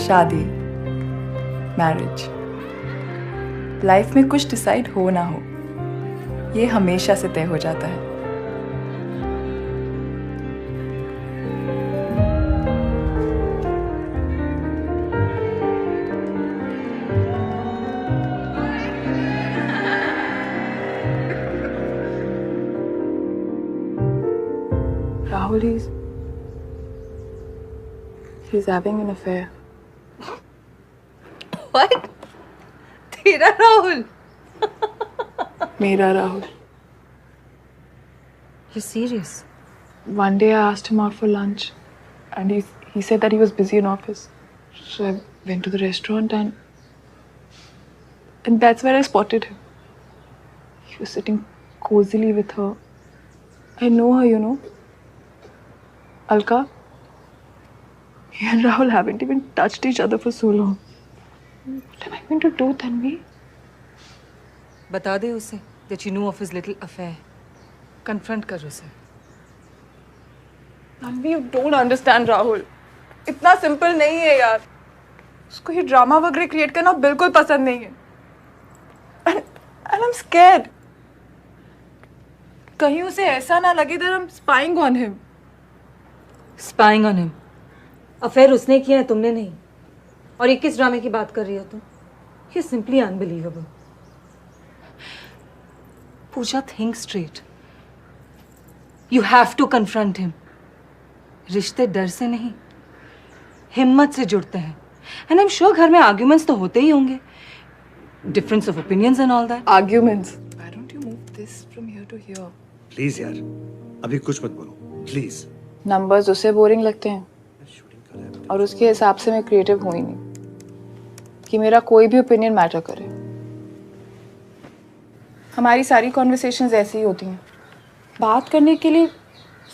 शादी, marriage, life में कुछ डिसाइड हो ना हो, ये हमेशा से तय हो जाता है। Rahul, he's having an affair. What? तेरा राहुल? मेरा Rahul. You're serious? One day I asked him out for lunch, and he said that he was busy in office. So I went to the restaurant and that's where I spotted him. He was sitting cozily with her. I know her, you know. Alka. He and Rahul haven't even touched each other for so long. What am I going to do, Tanvi? बता दे उसे that you knew of his little affair. Confront कर उसे. Tanvi, you don't understand Rahul. इतना simple नहीं है यार. उसको ये ड्रामा वगैरह क्रिएट करना बिल्कुल पसंद नहीं है. And I'm scared. कहीं उसे ऐसा ना लगे that I'm spying on him. Spying on him. Affair उसने किया है, तुमने नहीं. और ये किस ड्रामे की बात कर रही हो तुम? You're simply unbelievable. Puja, think straight. You have to confront him. रिश्ते डर से नहीं, हिम्मत से जुड़ते हैं. And I'm sure घर में arguments तो होते ही होंगे. Difference of opinions and all that. Arguments. Why don't you move this from here to here? Please यार, अभी कुछ मत बोलो, प्लीज. नंबर्स उसे बोरिंग लगते हैं और उसके हिसाब से मैं क्रिएटिव हूँ ही नहीं कि मेरा कोई भी ओपिनियन मैटर करे. हमारी सारी कॉन्वर्सेशंस ऐसी ही होती हैं. बात करने के लिए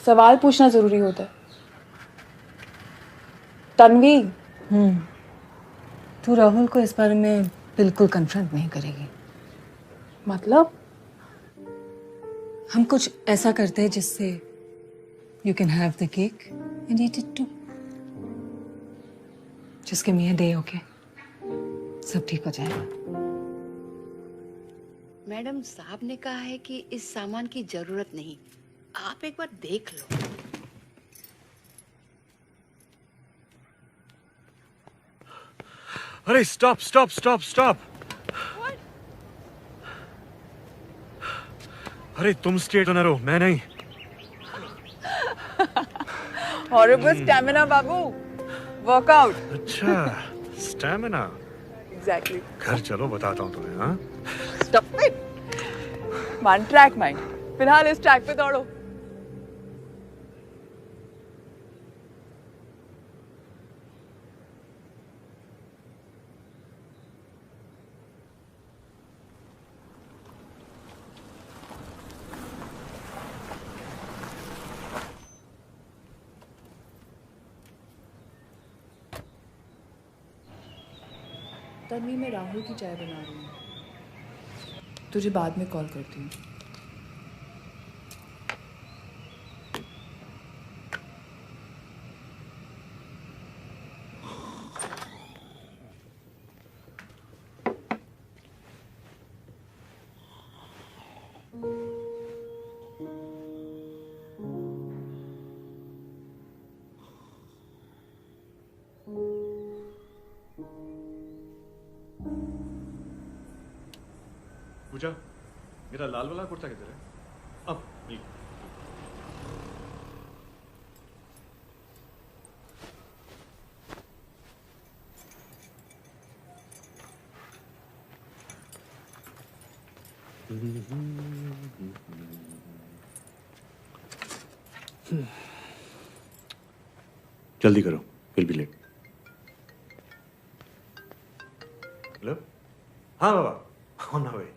सवाल पूछना जरूरी होता है. तन्वी, तू राहुल को इस बारे में बिल्कुल कन्फ्रंट नहीं करेगी. मतलब हम कुछ ऐसा करते हैं जिससे you can have the cake and eat it too. Just give me a day, okay? सब ठीक हो जाएगा. मैडम साहब ने कहा है कि इस सामान की जरूरत नहीं. आप एक बार देख लो. अरे स्टॉप स्टॉप स्टॉप स्टॉप. अरे तुम स्ट्रेट होना रहो, मैं नहीं. हॉरिबल स्टैमिना बाबू. वर्कआउट. अच्छा, स्टैमिना. एग्जैक्टली. घर चलो, बताता हूँ तुम्हें. हाँ, stop it. One track mind. फिलहाल इस ट्रैक पे दौड़ो. तन्वी, मैं राहुल की चाय बना रही हूँ. तुझे बाद में कॉल करती हूँ. पूजा, मेरा लाल वाला कुर्ता किधर है? अब मिल. जल्दी करो, विल बी लेट. हेलो. हाँ बाबा, on the way.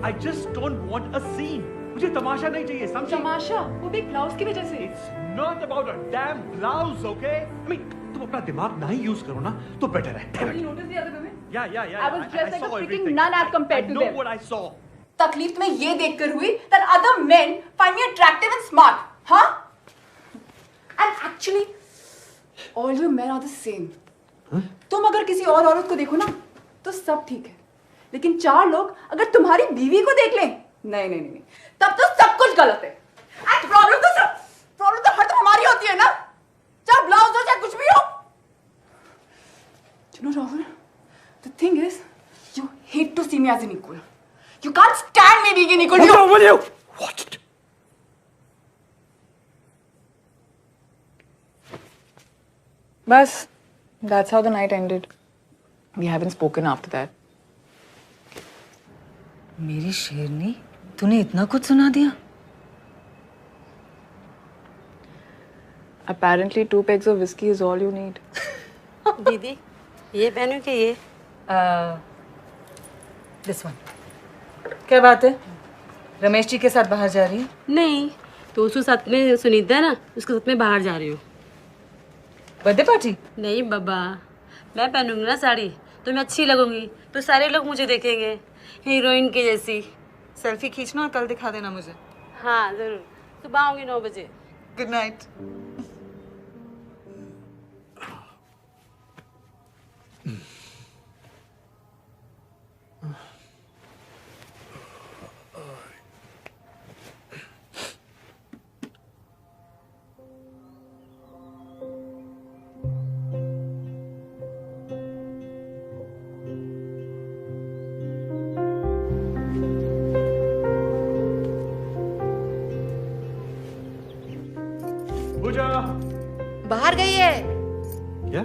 I just don't want a scene. मुझे तमाशा नहीं चाहिए, समझी? तमाशा वो भी ब्लाउज की वजह से। It's not about a damn blouse, okay? I mean, तुम अपना दिमाग ना ही यूज करो ना तो बेटर है. Did you notice the other women? Yeah. I was dressed like a saw freaking everything. nun as compared I to know them. what I saw. तकलीफ में ये देखकर हुई that other men find me attractive and smart, huh? And actually, all you men are the same. तुम अगर किसी और औरत को देखो ना तो सब ठीक है, लेकिन चार लोग अगर तुम्हारी बीवी को देख लें, नहीं, तब तो सब कुछ गलत है. And प्रॉब्लम तो हर हमारी होती है ना, चाहे ब्लाउज हो चाहे कुछ भी हो. You know, Rahul, the thing is, you hate to see me as an equal. You can't stand me being an equal. Will you? Watch it. Bas, that's how the night ended. We haven't spoken after that. मेरी शेरनी, तूने इतना कुछ सुना दिया? Apparently, 2 pegs of whiskey is all you need. दीदी ये पहनूं कि ये? This one. क्या बात है? रमेश जी के साथ बाहर जा रही है? नहीं, तो उसके साथ में सुनीता है ना, उसके साथ में बाहर जा रही हूँ. Birthday party? नहीं बाबा, मैं पहनूंगी ना साड़ी तो मैं अच्छी लगूंगी, तो सारे लोग मुझे देखेंगे हीरोइन की जैसी. सेल्फी खींचना और कल दिखा देना मुझे. हाँ जरूर, सुबह आऊंगी 9 बजे. Good night. पूजा. बाहर गई है. क्या?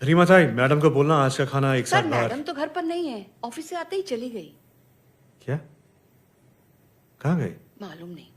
रीमा ताई, मैडम को बोलना आज का खाना एक सर साथ बाहर. मैडम तो घर पर नहीं है, ऑफिस से आते ही चली गई. क्या? कहाँ गई? मालूम नहीं.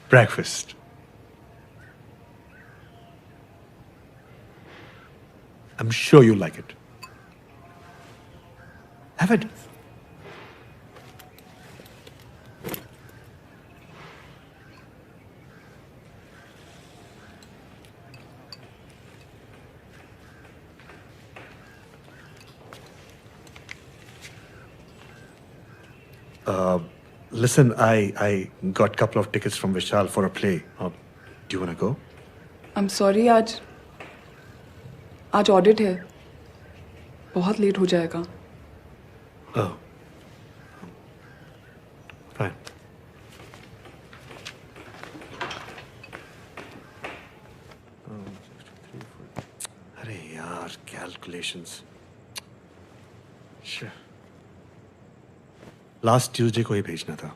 Breakfast. I'm sure you like it. Have it. Listen, I got a couple of tickets from Vishal for a play. Do you want to go? I'm sorry, आज ऑडिट है, बहुत लेट हो जाएगा. Oh. Fine. अरे यार, calculations. Sure. Last Tuesday को ही भेजना था.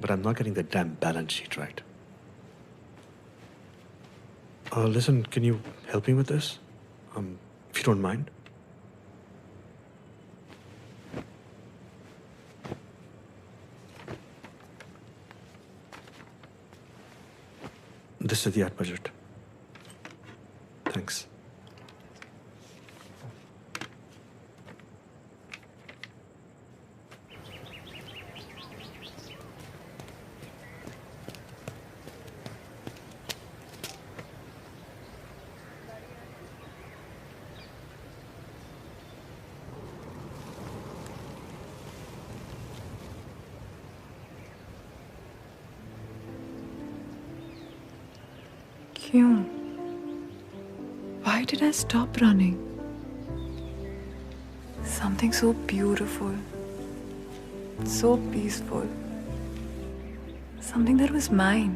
But I'm not getting the damn balance sheet right. Listen, can you help me with this? If you don't mind. This is the ad budget. Thanks. क्यों? Why did I stop running? Something so beautiful, so peaceful, something that was mine.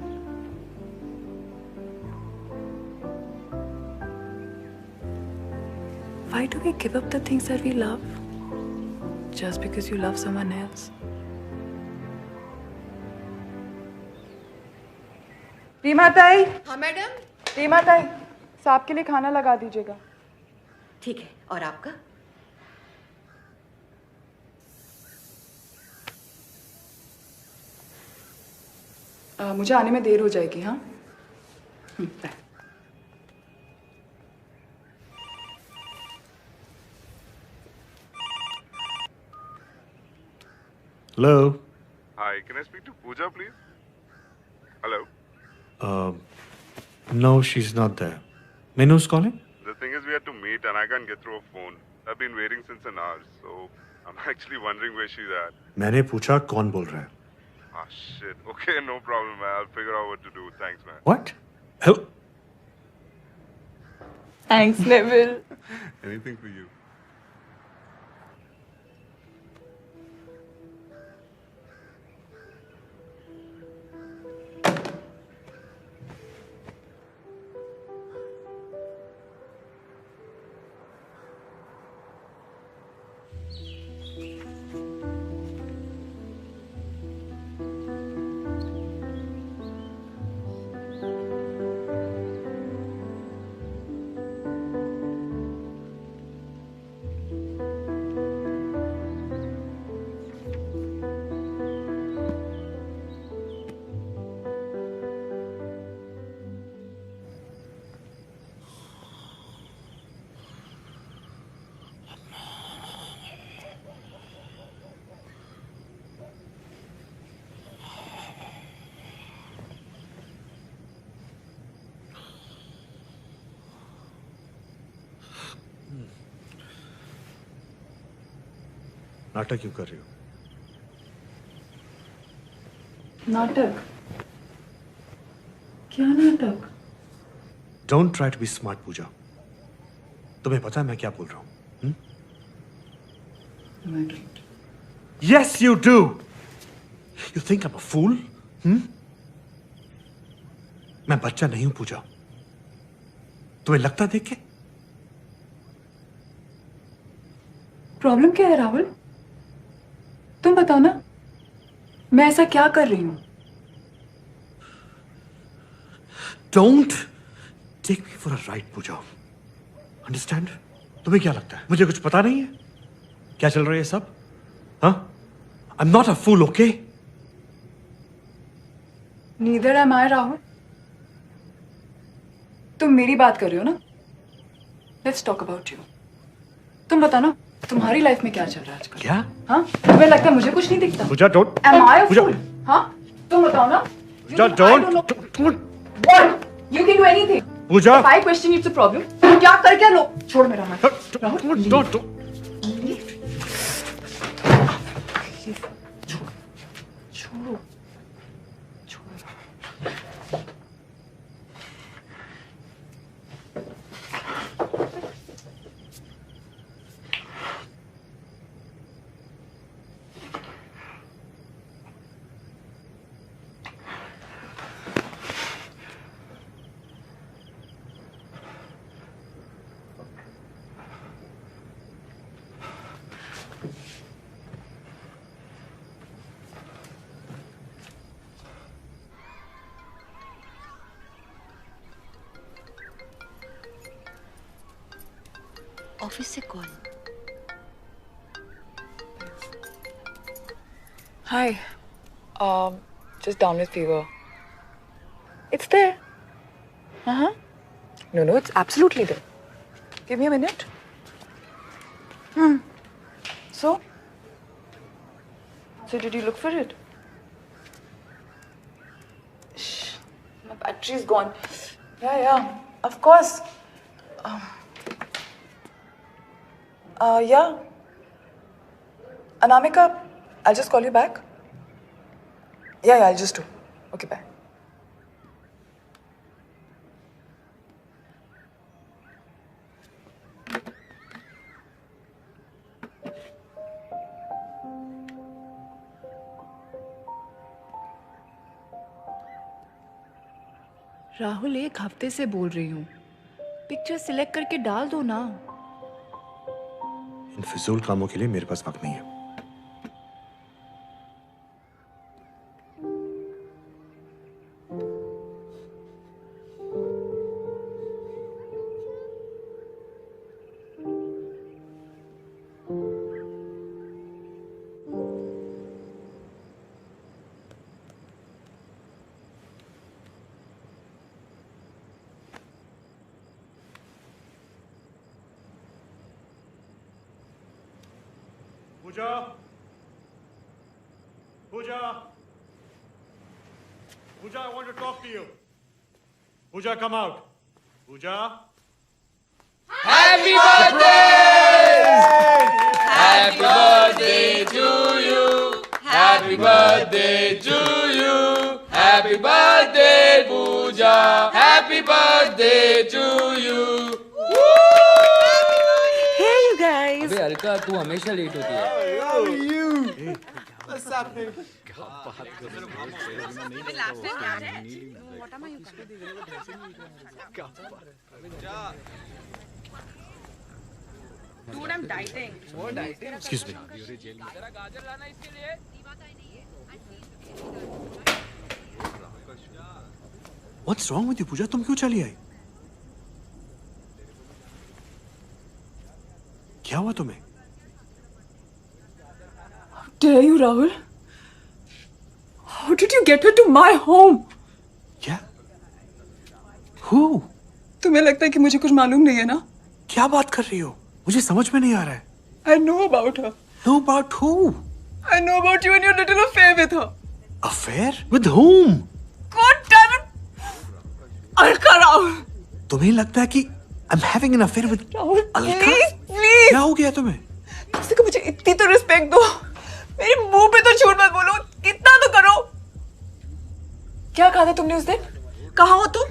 Why do we give up the things that we love just because you love someone else? Reema ताई, हाँ madam. Reema ताई, साहब के लिए खाना लगा दीजिएगा। ठीक है, और आपका? मुझे आने में देर हो जाएगी। हाँ, bye. Hello. Hi, can I speak to Pooja, please? Hello. No, she's not there. May I know who's calling? The thing is, we had to meet and I can't get through a phone. I've been waiting since an hour, so I'm actually wondering where she's at. मैंने पूछा कौन बोल रहा है? Ah, shit. Okay, no problem, man. I'll figure out what to do. Thanks, man. What? Hello? Thanks, Neville. Anything for you. नाटक क्यों कर रही हो? नाटक? क्या नाटक? Don't try to be smart, पूजा। तुम्हें पता है मैं क्या बोल रहा हूँ? I don't. Yes, you do. You think I'm a fool? मैं बच्चा नहीं हूं पूजा। तुम्हें लगता देख के? प्रॉब्लम क्या है राहुल? तुम बताओ ना, मैं ऐसा क्या कर रही हूं? Don't take me for a ride, Puja. Understand? तुम्हें क्या लगता है? मुझे कुछ पता नहीं है? क्या चल रहा है सब? हाँ? I'm not a fool, okay? Neither am I, Rahul. तुम मेरी बात कर रहे हो ना? Let's talk about you. तुम बताओ ना, तुम्हारी लाइफ में क्या चल रहा है आजकल? क्या? हाँ? तुम्हें लगता है मुझे कुछ नहीं दिखता? पूजा, don't. Am I a Puja, fool? हाँ? तुम बताओ ना? You Puja, think I don't know- don't. What? You can do anything. Puja, If I question it's a problem. तुम क्या कर क्या लो? छोड़ मेरा हाथ। don't. छोड़ो। ऑफिस से call. Hi. Just down with fever. It's there. Uh-huh. No, it's absolutely there. Give me a minute. So? So did you look for it? Shh. My battery's gone. Yeah. Of course. Yeah. Anamika, I'll just call you back. Yeah, I'll just do. Okay, bye. Rahul, 1 हफ्ते से बोल रही हूँ, picture select करके डाल दो ना। इन फिजूल कामों के लिए मेरे पास वक्त नहीं है। पूजा, पूजा, पूजा, I want to talk to you. Pooja, come out. Pooja. Happy birthday! Happy birthday to you. Happy birthday to you. Happy birthday, Pooja. Happy birthday to you. Hey you guys. अबे अलका, तू हमेशा लेट होती है। Dude, I'm dieting. Excuse me. What's wrong with you, Pooja? तुम क्यों चली आई? क्या हुआ तुम्हें? Dare you, Rahul? How did you get her to my home? क्या? Who? तुम्हें लगता है कि मुझे कुछ मालूम नहीं है ना? क्या बात कर रही हो? मुझे समझ में नहीं आ रहा है। I know about her. Know about who? I know about you and your little affair with her. Affair? With whom? God damn it! Alka, Rahul! तुम्हें लगता है कि I'm having an affair with Rahul, Alka? please, please! क्या हो गया तुम्हें? कम से कम मुझे इतनी तो रिस्पेक्ट दो। मेरे मुंह पे तो झूठ मत बोलो, इतना तो करो। क्या कहा था तुमने उस दिन? कहाँ हो तुम?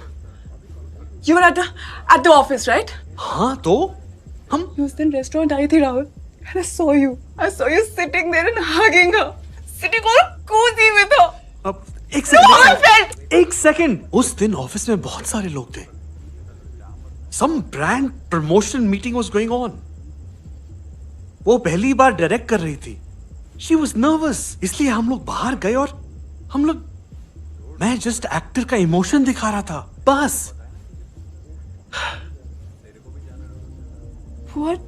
You were at the office, right? हाँ तो हम उस दिन रेस्टोरेंट आई थी Rahul, and I saw you sitting there and hugging her, sitting all cozy with her. अब एक No, I felt. एक सेकंड। उस दिन ऑफिस में बहुत सारे लोग थे। Some brand promotion meeting was going on. वो पहली बार डायरेक्ट कर रही थी। She was nervous, इसलिए हम लोग बाहर गए और मैं जस्ट एक्टर का इमोशन दिखा रहा था, बस। What?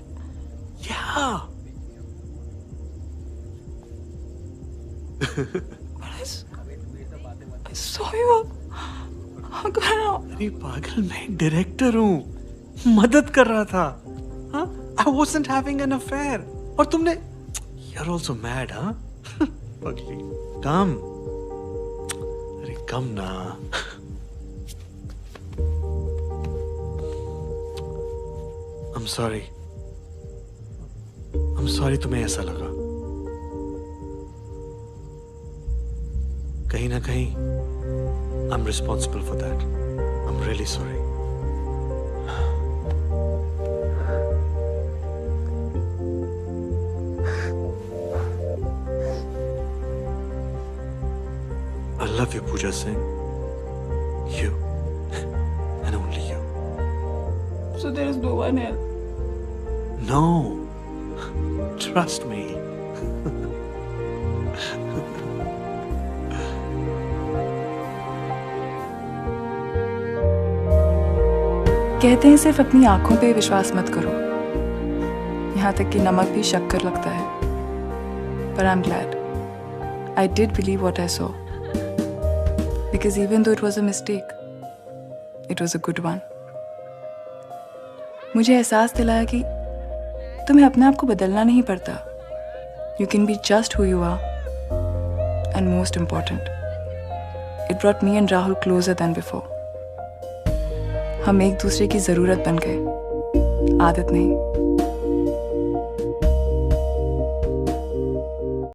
Yeah. I saw you hug her now. अरे पागल, मैं डायरेक्टर हूँ, मदद कर रहा था। हाँ? I wasn't having an affair. और तुमने You're also mad, huh? पगली, come. अरे come ना। I'm sorry. I'm sorry तुम्हें ऐसा लगा। कहीं ना कहीं I'm responsible for that. I'm really sorry. I love you, Pooja Singh. You. And only you. So there is no one else. No. Trust me. कहते हैं सिर्फ अपनी आंखों पे विश्वास मत करो, यहाँ तक कि नमक भी शक्कर लगता है। But I'm glad. I did believe what I saw. Because even though it was a mistake, it was a good one. मुझे एहसास दिलाया कि तुम्हें अपने आप को बदलना नहीं पड़ता. You can be just who you are. And most important, it brought me and Rahul closer than before. हम एक दूसरे की जरूरत बन गए, आदत नहीं.